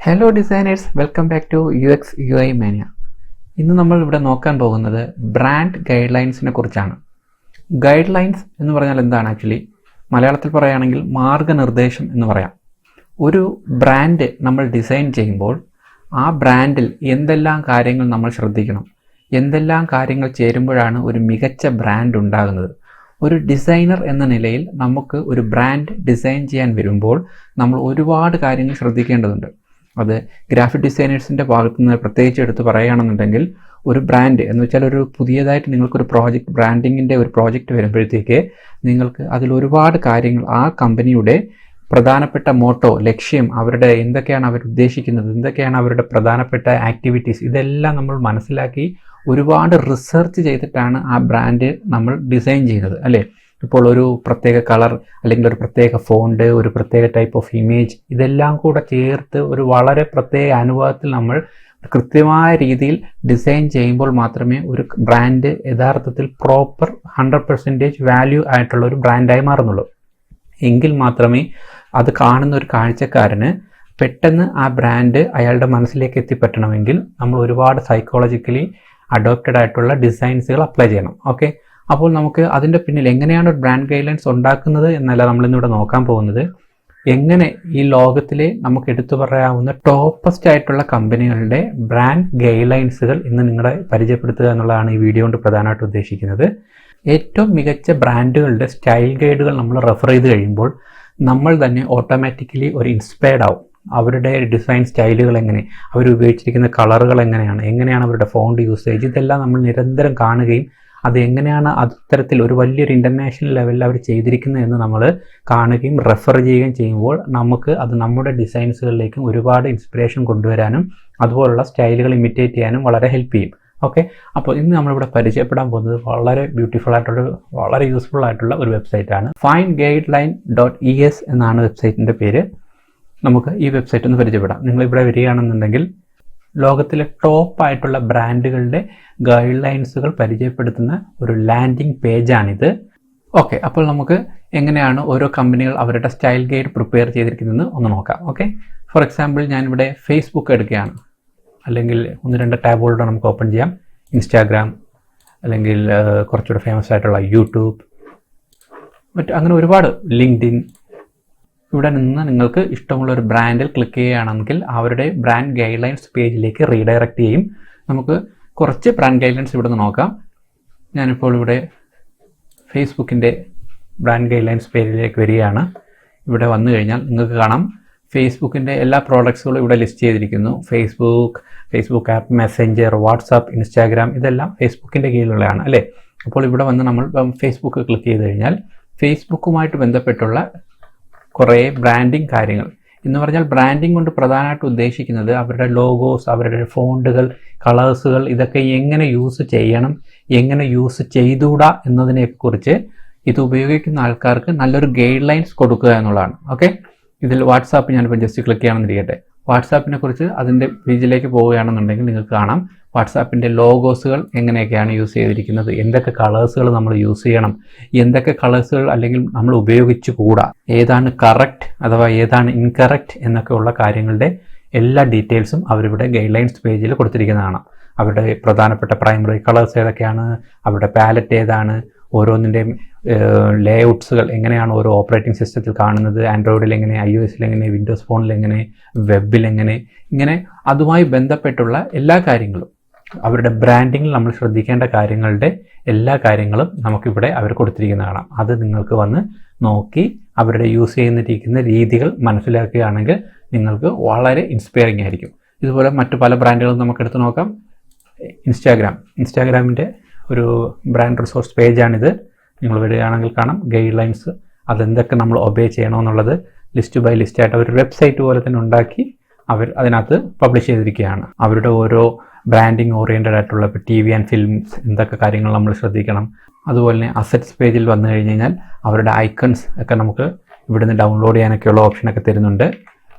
Hello designers, welcome back to uxuimania. ഇന്ന് നമ്മൾ ഇവിടെ നോക്കാൻ പോകുന്നത് ബ്രാൻഡ് ഗൈഡ് ലൈൻസിനെ കുറിച്ചാണ്. ഗൈഡ് ലൈൻസ് എന്ന് പറഞ്ഞാൽ എന്താണ്? ആക്ച്വലി മലയാളത്തിൽ പറയുകയാണെങ്കിൽ മാർഗനിർദ്ദേശം എന്ന് പറയാം. ഒരു ബ്രാൻഡ് നമ്മൾ ഡിസൈൻ ചെയ്യുമ്പോൾ ആ ബ്രാൻഡിൽ എന്തെല്ലാം കാര്യങ്ങൾ നമ്മൾ ശ്രദ്ധിക്കണം, എന്തെല്ലാം കാര്യങ്ങൾ ചേരുമ്പോഴാണ് ഒരു മികച്ച ബ്രാൻഡ് ഉണ്ടാകുന്നത്. ഒരു ഡിസൈനർ എന്ന നിലയിൽ നമുക്ക് ഒരു ബ്രാൻഡ് ഡിസൈൻ ചെയ്യാൻ വരുമ്പോൾ നമ്മൾ ഒരുപാട് കാര്യങ്ങൾ ശ്രദ്ധിക്കേണ്ടതുണ്ട്. അത് ഗ്രാഫിക് ഡിസൈനേഴ്സിൻ്റെ ഭാഗത്തു നിന്ന് പ്രത്യേകിച്ച് എടുത്ത് പറയുകയാണെന്നുണ്ടെങ്കിൽ, ഒരു ബ്രാൻഡ് എന്ന് വെച്ചാൽ ഒരു പുതിയതായിട്ട് നിങ്ങൾക്കൊരു പ്രോജക്റ്റ്, ബ്രാൻഡിങ്ങിൻ്റെ ഒരു പ്രോജക്റ്റ് വരുമ്പോഴത്തേക്ക് നിങ്ങൾക്ക് അതിൽ ഒരുപാട് കാര്യങ്ങൾ, ആ കമ്പനിയുടെ പ്രധാനപ്പെട്ട മോട്ടോ, ലക്ഷ്യം, അവരുടെ എന്തൊക്കെയാണ് അവർ ഉദ്ദേശിക്കുന്നത്, എന്തൊക്കെയാണ് അവരുടെ പ്രധാനപ്പെട്ട ആക്ടിവിറ്റീസ്, ഇതെല്ലാം നമ്മൾ മനസ്സിലാക്കി ഒരുപാട് റിസർച്ച് ചെയ്തിട്ടാണ് ആ ബ്രാൻഡ് നമ്മൾ ഡിസൈൻ ചെയ്യുന്നത്, അല്ലേ? ഇപ്പോൾ ഒരു പ്രത്യേക കളർ അല്ലെങ്കിൽ ഒരു പ്രത്യേക ഫോണ്ട്, ഒരു പ്രത്യേക ടൈപ്പ് ഓഫ് ഇമേജ്, ഇതെല്ലാം കൂടെ ചേർത്ത് ഒരു വളരെ പ്രത്യേക അനുഭവത്തിൽ നമ്മൾ കൃത്യമായ രീതിയിൽ ഡിസൈൻ ചെയ്യുമ്പോൾ മാത്രമേ ഒരു ബ്രാൻഡ് യഥാർത്ഥത്തിൽ പ്രോപ്പർ 100% വാല്യൂ ആയിട്ടുള്ള ഒരു ബ്രാൻഡായി മാറുന്നുള്ളൂ. എങ്കിൽ മാത്രമേ അത് കാണുന്ന ഒരു കാഴ്ചക്കാരന് പെട്ടെന്ന് ആ ബ്രാൻഡ് അയാളുടെ മനസ്സിലേക്ക് എത്തിപ്പറ്റണമെങ്കിൽ നമ്മൾ ഒരുപാട് സൈക്കോളജിക്കലി അഡോപ്റ്റഡ് ആയിട്ടുള്ള ഡിസൈൻസുകൾ അപ്ലൈ ചെയ്യണം. ഓക്കെ, അപ്പോൾ നമുക്ക് അതിൻ്റെ പിന്നിൽ എങ്ങനെയാണ് ഒരു ബ്രാൻഡ് ഗൈഡ്ലൈൻസ് ഉണ്ടാക്കുന്നത് എന്നല്ല നമ്മളിന്നിവിടെ നോക്കാൻ പോകുന്നത്. എങ്ങനെ ഈ ലോകത്തിലെ നമുക്ക് എടുത്തു പറയാവുന്ന ടോപ്പസ്റ്റ് ആയിട്ടുള്ള കമ്പനികളുടെ ബ്രാൻഡ് ഗൈഡ്ലൈൻസുകൾ ഇന്ന് നിങ്ങളെ പരിചയപ്പെടുത്തുക എന്നുള്ളതാണ് ഈ വീഡിയോ കൊണ്ട് പ്രധാനമായിട്ട് ഉദ്ദേശിക്കുന്നത്. ഏറ്റവും മികച്ച ബ്രാൻഡുകളുടെ സ്റ്റൈൽ ഗൈഡുകൾ നമ്മൾ റെഫർ ചെയ്ത് കഴിയുമ്പോൾ നമ്മൾ തന്നെ ഓട്ടോമാറ്റിക്കലി ഒരു ഇൻസ്പയർഡ് ആവും. അവരുടെ ഡിസൈൻ സ്റ്റൈലുകൾ എങ്ങനെ, അവർ ഉപയോഗിച്ചിരിക്കുന്ന കളറുകൾ എങ്ങനെയാണ് അവരുടെ ഫോണ്ട് യൂസേജ്, ഇതെല്ലാം നമ്മൾ നിരന്തരം കാണുകയും അത് എങ്ങനെയാണ് അത്തരത്തിൽ ഒരു വലിയൊരു ഇൻ്റർനാഷണൽ ലെവലിൽ അവർ ചെയ്തിരിക്കുന്നത് എന്ന് നമ്മൾ കാണുകയും റെഫർ ചെയ്യുകയും ചെയ്യുമ്പോൾ നമുക്ക് അത് നമ്മുടെ ഡിസൈൻസുകളിലേക്കും ഒരുപാട് ഇൻസ്പിറേഷൻ കൊണ്ടുവരാനും അതുപോലുള്ള സ്റ്റൈലുകൾ ഇമിറ്റേറ്റ് ചെയ്യാനും വളരെ ഹെൽപ്പ് ചെയ്യും. ഓക്കെ, അപ്പോൾ ഇന്ന് നമ്മളിവിടെ പരിചയപ്പെടാൻ പോകുന്നത് വളരെ ബ്യൂട്ടിഫുൾ ആയിട്ടുള്ള, വളരെ യൂസ്ഫുൾ ആയിട്ടുള്ള ഒരു വെബ്സൈറ്റാണ്. findguideline.es എന്നാണ് വെബ്സൈറ്റിൻ്റെ പേര്. നമുക്ക് ഈ വെബ്സൈറ്റ് ഒന്ന് പരിചയപ്പെടാം. നിങ്ങളിവിടെ വരികയാണെന്നുണ്ടെങ്കിൽ ലോകത്തിലെ ടോപ്പായിട്ടുള്ള ബ്രാൻഡുകളുടെ ഗൈഡ് ലൈൻസുകൾ പരിചയപ്പെടുത്തുന്ന ഒരു ലാൻഡിംഗ് പേജാണിത്. ഓക്കെ, അപ്പോൾ നമുക്ക് എങ്ങനെയാണ് ഓരോ കമ്പനികൾ അവരുടെ സ്റ്റൈൽ ഗൈഡ് പ്രിപ്പയർ ചെയ്തിരിക്കുന്നതെന്ന് ഒന്ന് നോക്കാം. ഓക്കെ, ഫോർ എക്സാമ്പിൾ ഞാനിവിടെ ഫേസ്ബുക്ക് എടുക്കുകയാണ്, അല്ലെങ്കിൽ 1-2 ടാബുകളുടെ നമുക്ക് ഓപ്പൺ ചെയ്യാം. ഇൻസ്റ്റാഗ്രാം, അല്ലെങ്കിൽ കുറച്ചുകൂടെ ഫേമസ് ആയിട്ടുള്ള യൂട്യൂബ്, അങ്ങനെ ഒരുപാട്, ലിങ്ക്ഡിൻ. ഇവിടെ നിന്ന് നിങ്ങൾക്ക് ഇഷ്ടമുള്ള ഒരു ബ്രാൻഡിൽ ക്ലിക്ക് ചെയ്യുകയാണെങ്കിൽ അവരുടെ ബ്രാൻഡ് ഗൈഡ് ലൈൻസ് പേജിലേക്ക് റീഡയറക്റ്റ് ചെയ്യും. നമുക്ക് കുറച്ച് ബ്രാൻഡ് ഗൈഡ് ലൈൻസ് ഇവിടെ നിന്ന് നോക്കാം. ഞാനിപ്പോൾ ഇവിടെ ഫേസ്ബുക്കിൻ്റെ ബ്രാൻഡ് ഗൈഡ് ലൈൻസ് പേജിലേക്ക് വരികയാണ്. ഇവിടെ വന്നു കഴിഞ്ഞാൽ നിങ്ങൾക്ക് കാണാം ഫേസ്ബുക്കിൻ്റെ എല്ലാ പ്രോഡക്ട്സുകളും ഇവിടെ ലിസ്റ്റ് ചെയ്തിരിക്കുന്നു. Facebook app, Messenger, WhatsApp, Instagram, ഇതെല്ലാം ഫേസ്ബുക്കിൻ്റെ കീഴിലുള്ളതാണ്, അല്ലേ? അപ്പോൾ ഇവിടെ വന്ന് നമ്മൾ ഫേസ്ബുക്ക് ക്ലിക്ക് ചെയ്ത് കഴിഞ്ഞാൽ ഫേസ്ബുക്കുമായിട്ട് ബന്ധപ്പെട്ടുള്ള കുറേ ബ്രാൻഡിങ് കാര്യങ്ങൾ എന്ന് പറഞ്ഞാൽ, ബ്രാൻഡിങ് കൊണ്ട് പ്രധാനമായിട്ട് ഉദ്ദേശിക്കുന്നത് അവരുടെ ലോഗോസ്, അവരുടെ ഫോണ്ടുകൾ, കളേഴ്സുകൾ, ഇതൊക്കെ എങ്ങനെ യൂസ് ചെയ്യണം, എങ്ങനെ യൂസ് ചെയ്തുകൂടാ എന്നതിനെക്കുറിച്ച് ഇത് ഉപയോഗിക്കുന്ന ആൾക്കാർക്ക് നല്ലൊരു ഗൈഡ് ലൈൻസ് കൊടുക്കുക എന്നുള്ളതാണ്. ഓക്കെ, ഇതിൽ വാട്സാപ്പ് ഞാനിപ്പോൾ ജസ്റ്റ് ക്ലിക്ക് ചെയ്യണമെന്നിരിക്കട്ടെ. വാട്സാപ്പിനെ കുറിച്ച് അതിൻ്റെ പേജിലേക്ക് പോവുകയാണെന്നുണ്ടെങ്കിൽ നിങ്ങൾക്ക് കാണാം വാട്സാപ്പിൻ്റെ ലോഗോസുകൾ എങ്ങനെയൊക്കെയാണ് യൂസ് ചെയ്തിരിക്കുന്നത്, എന്തൊക്കെ കളേഴ്സുകൾ നമ്മൾ യൂസ് ചെയ്യണം, എന്തൊക്കെ കളേഴ്സുകൾ അല്ലെങ്കിൽ നമ്മൾ ഉപയോഗിച്ചു കൂടാ, ഏതാണ് കറക്റ്റ് അഥവാ ഏതാണ് ഇൻകറക്റ്റ് എന്നൊക്കെ ഉള്ള കാര്യങ്ങളുടെ എല്ലാ ഡീറ്റെയിൽസും അവരിവിടെ ഗൈഡ് ലൈൻസ് പേജിൽ കൊടുത്തിരിക്കുന്നതാണ്. അവരുടെ പ്രധാനപ്പെട്ട പ്രൈമറി കളേഴ്സ് ഏതൊക്കെയാണ്, അവരുടെ പാലറ്റ് ഏതാണ്, ഓരോന്നിൻ്റെയും ലേഔട്ട്സുകൾ എങ്ങനെയാണ് ഓരോ ഓപ്പറേറ്റിംഗ് സിസ്റ്റത്തിൽ കാണുന്നത്, ആൻഡ്രോയിഡിൽ എങ്ങനെ, iOSൽ എങ്ങനെ, വിൻഡോസ് ഫോണിൽ എങ്ങനെ, വെബിൽ എങ്ങനെ, ഇങ്ങനെ അതുമായി ബന്ധപ്പെട്ടുള്ള എല്ലാ കാര്യങ്ങളും, അവരുടെ ബ്രാൻഡിങ്ങിൽ നമ്മൾ ശ്രദ്ധിക്കേണ്ട കാര്യങ്ങളുടെ എല്ലാ കാര്യങ്ങളും നമുക്കിവിടെ അവർ കൊടുത്തിരിക്കുന്നതാണ്. അത് നിങ്ങൾക്ക് വന്ന് നോക്കി അവരുടെ യൂസ് ചെയ്യുന്നിരിക്കുന്ന രീതികൾ മനസ്സിലാക്കുകയാണെങ്കിൽ നിങ്ങൾക്ക് വളരെ ഇൻസ്പയറിംഗ് ആയിരിക്കും. ഇതുപോലെ മറ്റു പല ബ്രാൻഡുകളും നമുക്കെടുത്ത് നോക്കാം. ഇൻസ്റ്റാഗ്രാമിൻ്റെ ഒരു ബ്രാൻഡ് റിസോഴ്സ് പേജാണിത്. നിങ്ങൾ വരികയാണെങ്കിൽ കാണാം ഗൈഡ് ലൈൻസ്, അതെന്തൊക്കെ നമ്മൾ ഒബേ ചെയ്യണമെന്നുള്ളത് ലിസ്റ്റ് ബൈ ലിസ്റ്റ് ആയിട്ട് അവർ വെബ്സൈറ്റ് പോലെ തന്നെ ഉണ്ടാക്കി അവർ അതിനകത്ത് പബ്ലിഷ് ചെയ്തിരിക്കുകയാണ്. അവരുടെ ഓരോ ബ്രാൻഡിങ് ഓറിയൻറ്റഡ് ആയിട്ടുള്ള ഇപ്പോൾ TV ആൻഡ് ഫിലിംസ് എന്തൊക്കെ കാര്യങ്ങൾ നമ്മൾ ശ്രദ്ധിക്കണം. അതുപോലെ തന്നെ അസറ്റ്സ് പേജിൽ വന്നു കഴിഞ്ഞ് കഴിഞ്ഞാൽ അവരുടെ ഐക്കൺസ് ഒക്കെ നമുക്ക് ഇവിടുന്ന് ഡൗൺലോഡ് ചെയ്യാനൊക്കെയുള്ള ഓപ്ഷനൊക്കെ തരുന്നുണ്ട്.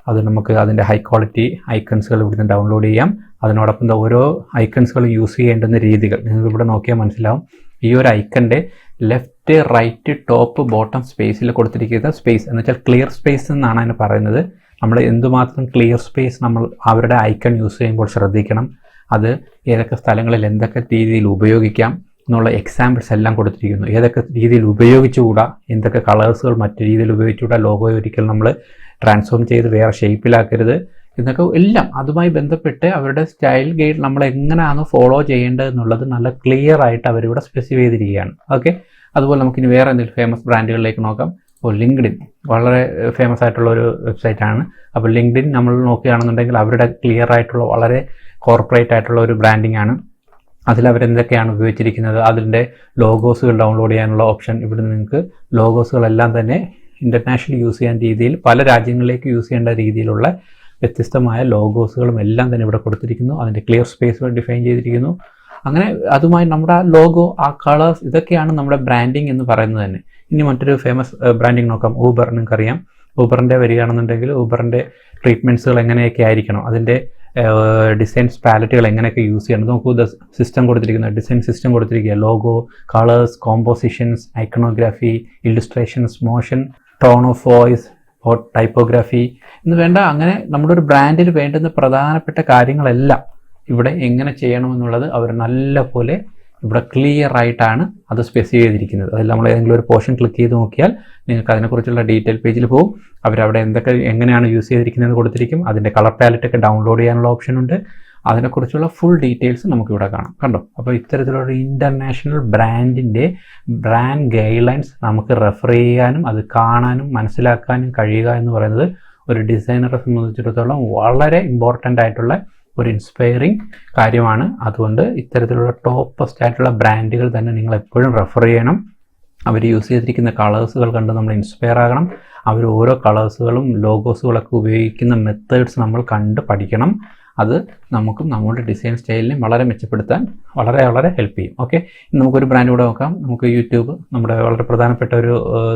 അത് നമുക്ക് അതിൻ്റെ ഹൈ ക്വാളിറ്റി ഐക്കൺസുകൾ ഇവിടുന്ന് ഡൗൺലോഡ് ചെയ്യാം. അതിനോടൊപ്പം ഓരോ ഐക്കൺസുകൾ യൂസ് ചെയ്യേണ്ടുന്ന രീതികൾ നിങ്ങൾക്ക് ഇവിടെ നോക്കിയാൽ മനസ്സിലാവും. ഈ ഒരു ഐക്കൻ്റെ ലെഫ്റ്റ്, റൈറ്റ്, ടോപ്പ്, ബോട്ടം സ്പേസിൽ കൊടുത്തിരിക്കുന്ന സ്പേസ് എന്ന് വെച്ചാൽ ക്ലിയർ സ്പേസ് എന്നാണ് അതിന് പറയുന്നത്. നമ്മൾ എന്തുമാത്രം ക്ലിയർ സ്പേസ് നമ്മൾ അവരുടെ ഐക്കൺ യൂസ് ചെയ്യുമ്പോൾ ശ്രദ്ധിക്കണം. അത് ഏതൊക്കെ സ്ഥലങ്ങളിൽ എന്തൊക്കെ രീതിയിൽ ഉപയോഗിക്കാം എന്നുള്ള എക്സാമ്പിൾസ് എല്ലാം കൊടുത്തിരിക്കുന്നു. ഏതൊക്കെ രീതിയിൽ ഉപയോഗിച്ചുകൂടാ, എന്തൊക്കെ കളേഴ്സുകൾ മറ്റു രീതിയിൽ ഉപയോഗിച്ചുകൂടാ, ലോഗോ ഒരിക്കലും നമ്മൾ ട്രാൻസ്ഫോം ചെയ്ത് വേറെ ഷേപ്പിലാക്കരുത് എന്നൊക്കെ എല്ലാം അതുമായി ബന്ധപ്പെട്ട് അവരുടെ സ്റ്റൈൽ ഗൈഡ് നമ്മൾ എങ്ങനെയാണ് ഫോളോ ചെയ്യേണ്ടത് എന്നുള്ളത് നല്ല ക്ലിയർ ആയിട്ട് അവരിവിടെ സ്പെസിഫൈ ചെയ്തിരിക്കുകയാണ്. ഓക്കെ, അതുപോലെ നമുക്കിനി വേറെ എന്തെങ്കിലും ഫേമസ് ബ്രാൻഡുകളിലേക്ക് നോക്കാം. അപ്പോൾ ലിങ്ക്ഡിൻ വളരെ ഫേമസ് ആയിട്ടുള്ള ഒരു വെബ്സൈറ്റാണ്. അപ്പോൾ ലിങ്ക്ഡിൻ നമ്മൾ നോക്കുകയാണെന്നുണ്ടെങ്കിൽ അവരുടെ ക്ലിയർ ആയിട്ടുള്ള വളരെ കോർപ്പറേറ്റ് ആയിട്ടുള്ള ഒരു ബ്രാൻഡിംഗ് ആണ്. അതിലവരെന്തൊക്കെയാണ് ഉപയോഗിച്ചിരിക്കുന്നത്, അതിൻ്റെ ലോഗോസുകൾ ഡൗൺലോഡ് ചെയ്യാനുള്ള ഓപ്ഷൻ, ഇവിടെ നിങ്ങൾക്ക് ലോഗോസുകളെല്ലാം തന്നെ ഇൻ്റർനാഷണൽ യൂസ് ചെയ്യാൻ രീതിയിൽ പല രാജ്യങ്ങളിലേക്ക് യൂസ് ചെയ്യേണ്ട രീതിയിലുള്ള വ്യത്യസ്തമായ ലോഗോസുകളും എല്ലാം തന്നെ ഇവിടെ കൊടുത്തിരിക്കുന്നു. അതിൻ്റെ ക്ലിയർ സ്പേസുകൾ ഡിഫൈൻ ചെയ്തിരിക്കുന്നു. അങ്ങനെ അതുമായി നമ്മുടെ ആ ലോഗോ, ആ കളേഴ്സ്, ഇതൊക്കെയാണ് നമ്മുടെ ബ്രാൻഡിങ് എന്ന് പറയുന്നത് തന്നെ. ഇനി മറ്റൊരു ഫേമസ് ബ്രാൻഡിങ് നോക്കാം. ഊബർ, നിങ്ങൾക്കറിയാം. ഊബറിൻ്റെ വരികയാണെന്നുണ്ടെങ്കിൽ ഊബറിൻ്റെ ട്രീറ്റ്മെൻറ്റ്സുകൾ എങ്ങനെയൊക്കെ ആയിരിക്കണം, അതിൻ്റെ ഡിസൈൻസ് പാലറ്റുകൾ എങ്ങനെയൊക്കെ യൂസ് ചെയ്യണം. നോക്കൂ, സിസ്റ്റം കൊടുത്തിരിക്കുന്ന ഡിസൈൻ സിസ്റ്റം കൊടുത്തിരിക്കുക. Logo, colours, compositions, iconography, illustrations, motion, tone of voice, typography എന്ന് വേണ്ട അങ്ങനെ നമ്മുടെ ഒരു ബ്രാൻഡിൽ വേണ്ടുന്ന പ്രധാനപ്പെട്ട കാര്യങ്ങളെല്ലാം ഇവിടെ എങ്ങനെ ചെയ്യണമെന്നുള്ളത് അവർ നല്ല പോലെ ഇവിടെ ക്ലിയർ ആയിട്ടാണ് അത് സ്പെസിഫൈ ചെയ്തിരിക്കുന്നത്. അതിൽ നമ്മൾ ഏതെങ്കിലും ഒരു പോർഷൻ ക്ലിക്ക് ചെയ്ത് നോക്കിയാൽ നിങ്ങൾക്ക് അതിനെക്കുറിച്ചുള്ള ഡീറ്റെയിൽ പേജിൽ പോകും. അവരവിടെ എന്തൊക്കെ എങ്ങനെയാണ് യൂസ് ചെയ്തിരിക്കുന്നതെന്ന് കൊടുത്തിരിക്കും. അതിൻ്റെ കളർ പാലറ്റൊക്കെ ഡൗൺലോഡ് ചെയ്യാനുള്ള ഓപ്ഷൻ ഉണ്ട്. അതിനെക്കുറിച്ചുള്ള ഫുൾ ഡീറ്റെയിൽസ് നമുക്കിവിടെ കാണാം. കണ്ടോ? അപ്പോൾ ഇത്തരത്തിലുള്ള ഇൻ്റർനാഷണൽ ബ്രാൻഡിൻ്റെ ബ്രാൻഡ് ഗൈഡ് ലൈൻസ് നമുക്ക് റെഫർ ചെയ്യാനും അത് കാണാനും മനസ്സിലാക്കാനും കഴിയുക എന്ന് പറയുന്നത് ഒരു ഡിസൈനറെ സംബന്ധിച്ചിടത്തോളം വളരെ ഇമ്പോർട്ടൻ്റ് ആയിട്ടുള്ള ഒരു ഇൻസ്പയറിങ് കാര്യമാണ്. അതുകൊണ്ട് ഇത്തരത്തിലുള്ള ടോപ്പസ്റ്റ് ആയിട്ടുള്ള ബ്രാൻഡുകൾ തന്നെ നിങ്ങൾ എപ്പോഴും റെഫർ ചെയ്യണം. അവർ യൂസ് ചെയ്തിരിക്കുന്ന കളേഴ്സുകൾ കണ്ട് നമ്മൾ ഇൻസ്പയർ ആകണം. അവർ ഓരോ കളേഴ്സുകളും ലോഗോസുകളൊക്കെ ഉപയോഗിക്കുന്ന മെത്തേഡ്സ് നമ്മൾ കണ്ട് പഠിക്കണം. അത് നമുക്കും നമ്മുടെ ഡിസൈൻ സ്റ്റൈലിനെ വളരെ മെച്ചപ്പെടുത്താൻ വളരെ വളരെ ഹെൽപ്പ് ചെയ്യും. ഓക്കെ, നമുക്കൊരു ബ്രാൻഡ് കൂടെ നോക്കാം. നമുക്ക് യൂട്യൂബ് നമ്മുടെ വളരെ പ്രധാനപ്പെട്ട ഒരു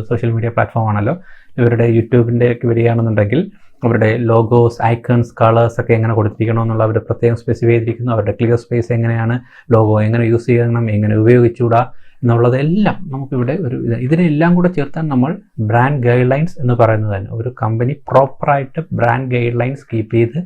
സോഷ്യൽ മീഡിയ പ്ലാറ്റ്ഫോം ആണല്ലോ. ഇവരുടെ യൂട്യൂബിൻ്റെ ഒക്കെ വരികയാണെന്നുണ്ടെങ്കിൽ അവരുടെ ലോഗോസ്, ഐക്കൺസ്, കളേഴ്സ് ഒക്കെ എങ്ങനെ കൊടുത്തിരിക്കണമെന്നുള്ള അവർ പ്രത്യേകം സ്പെസിഫൈ ചെയ്തിരിക്കുന്നു. അവരുടെ ക്ലിയർ സ്പേസ് എങ്ങനെയാണ്, ലോഗോ എങ്ങനെ യൂസ് ചെയ്യണം, എങ്ങനെ ഉപയോഗിച്ചുകൂടാ എന്നുള്ളതെല്ലാം നമുക്കിവിടെ ഒരു ഇതിനെല്ലാം കൂടെ ചേർത്താൻ നമ്മൾ ബ്രാൻഡ് ഗൈഡ് ലൈൻസ് എന്ന് പറയുന്നത് തന്നെ. ഒരു കമ്പനി പ്രോപ്പറായിട്ട് ബ്രാൻഡ് ഗൈഡ് ലൈൻസ് കീപ്പ് ചെയ്ത്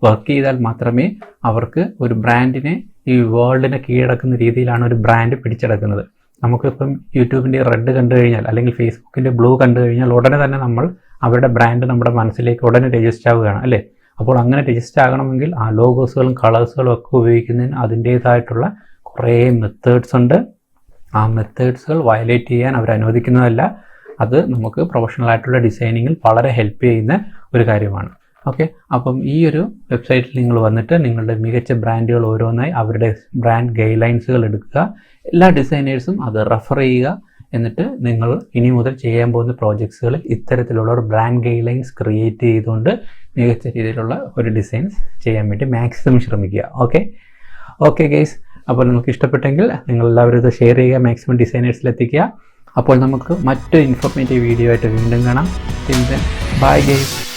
വർക്ക് ചെയ്താൽ മാത്രമേ അവർക്ക് ഒരു ബ്രാൻഡിനെ ഈ വേൾഡിനെ കീഴടക്കുന്ന രീതിയിലാണ് ഒരു ബ്രാൻഡ് പിടിച്ചെടുക്കുന്നത്. നമുക്കിപ്പം യൂട്യൂബിൻ്റെ റെഡ് കണ്ടു കഴിഞ്ഞാൽ അല്ലെങ്കിൽ ഫേസ്ബുക്കിൻ്റെ ബ്ലൂ കണ്ടു കഴിഞ്ഞാൽ ഉടനെ തന്നെ നമ്മൾ അവരുടെ ബ്രാൻഡ് നമ്മുടെ മനസ്സിലേക്ക് ഉടനെ രജിസ്റ്റർ ആവുകയാണ് അല്ലേ. അപ്പോൾ അങ്ങനെ രജിസ്റ്റർ ആകണമെങ്കിൽ ആ ലോഗോസുകളും കളേഴ്സുകളും ഒക്കെ ഉപയോഗിക്കുന്നതിന് അതിൻ്റേതായിട്ടുള്ള കുറേ മെത്തേഡ്സ് ഉണ്ട്. ആ മെത്തേഡ്സുകൾ വയലേറ്റ് ചെയ്യാൻ അവർ അനുവദിക്കുന്നതല്ല. അത് നമുക്ക് പ്രൊഫഷണൽ ആയിട്ടുള്ള ഡിസൈനിങ്ങിൽ വളരെ ഹെൽപ്പ് ചെയ്യുന്ന ഒരു കാര്യമാണ്. ഓക്കെ, അപ്പം ഈ ഒരു വെബ്സൈറ്റിൽ നിങ്ങൾ വന്നിട്ട് നിങ്ങളുടെ മികച്ച ബ്രാൻഡുകൾ ഓരോന്നായി അവരുടെ ബ്രാൻഡ് ഗൈഡ് ലൈൻസുകൾ എടുക്കുക. എല്ലാ ഡിസൈനേഴ്സും അത് റെഫർ ചെയ്യുക. എന്നിട്ട് നിങ്ങൾ ഇനി മുതൽ ചെയ്യാൻ പോകുന്ന പ്രോജക്ട്സുകളിൽ ഇത്തരത്തിലുള്ള ഒരു ബ്രാൻഡ് ഗൈഡ് ലൈൻസ് ക്രിയേറ്റ് ചെയ്തുകൊണ്ട് മികച്ച രീതിയിലുള്ള ഒരു ഡിസൈൻസ് ചെയ്യാൻ വേണ്ടി മാക്സിമം ശ്രമിക്കുക. ഓക്കെ ഗൈസ്, അപ്പോൾ നിങ്ങൾക്ക് ഇഷ്ടപ്പെട്ടെങ്കിൽ നിങ്ങളെല്ലാവരും ഇത് ഷെയർ ചെയ്യുക, മാക്സിമം ഡിസൈനേഴ്സിൽ എത്തിക്കുക. അപ്പോൾ നമുക്ക് മറ്റൊരു ഇൻഫോർമേറ്റീവ് വീഡിയോ ആയിട്ട് വീണ്ടും കാണാം. Bye guys.